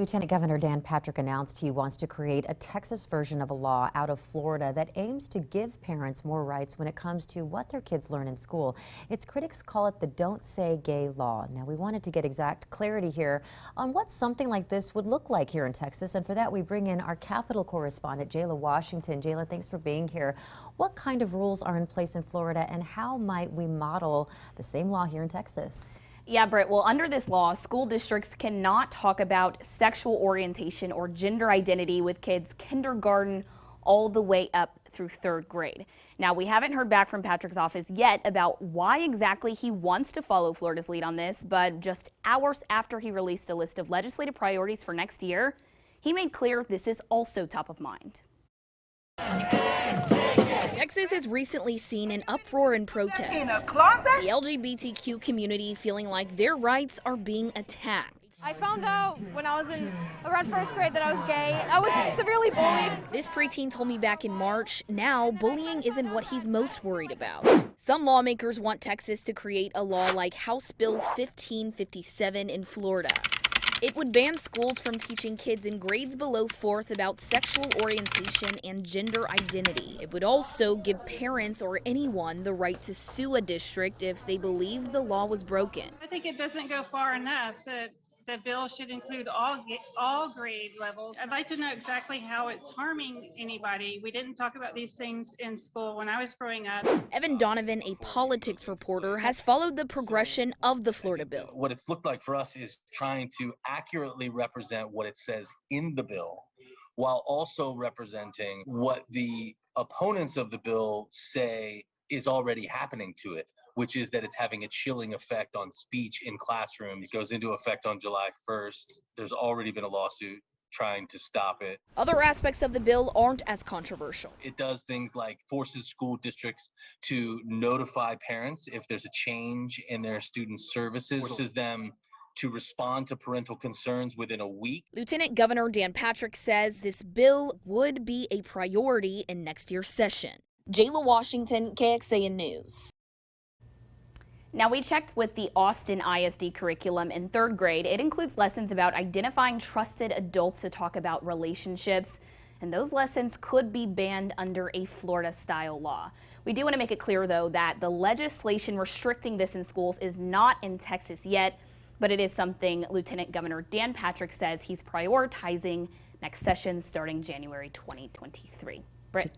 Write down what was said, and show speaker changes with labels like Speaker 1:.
Speaker 1: Lieutenant Governor Dan Patrick announced he wants to create a Texas version of a law out of Florida that aims to give parents more rights when it comes to what their kids learn in school. Its critics call it the Don't Say Gay law. Now, we wanted to get exact clarity here on what something like this would look like here in Texas, and for that we bring in our Capitol correspondent, Jayla Washington. Jayla, thanks for being here. What kind of rules are in place in Florida, and how might we model the same law here in Texas?
Speaker 2: Yeah, Britt. Well, under this law, school districts cannot talk about sexual orientation or gender identity with kids kindergarten all the way up through 3rd grade. Now, we haven't heard back from Patrick's office yet about why exactly he wants to follow Florida's lead on this, but just hours after he released a list of legislative priorities for next year, he made clear this is also top of mind. Texas has recently seen an uproar in protests. The LGBTQ community feeling like their rights are being attacked.
Speaker 3: I found out when I was in around 1st grade that I was gay. I was severely bullied.
Speaker 2: This preteen told me back in March, now bullying isn't what he's most worried about. Some lawmakers want Texas to create a law like House Bill 1557 in Florida. It would ban schools from teaching kids in grades below 4th about sexual orientation and gender identity. It would also give parents or anyone the right to sue a district if they believe the law was broken.
Speaker 4: I think it doesn't go far enough that the bill should include all grade levels. I'd like to know exactly how it's harming anybody. We didn't talk about these things in school when I was growing up.
Speaker 2: Evan Donovan, a politics reporter, has followed the progression of the Florida bill.
Speaker 5: What it's looked like for us is trying to accurately represent what it says in the bill, while also representing what the opponents of the bill say is already happening to it, which is that it's having a chilling effect on speech in classrooms. It goes into effect on July 1st. There's already been a lawsuit trying to stop it.
Speaker 2: Other aspects of the bill aren't as controversial.
Speaker 5: It does things like forces school districts to notify parents if there's a change in their student services, forces them to respond to parental concerns within a week.
Speaker 2: Lieutenant Governor Dan Patrick says this bill would be a priority in next year's session. Jayla Washington, KXAN News. Now, we checked with the Austin ISD curriculum in 3rd grade. It includes lessons about identifying trusted adults to talk about relationships, and those lessons could be banned under a Florida-style law. We do want to make it clear, though, that the legislation restricting this in schools is not in Texas yet, but it is something Lieutenant Governor Dan Patrick says he's prioritizing next session starting January 2023. Britt.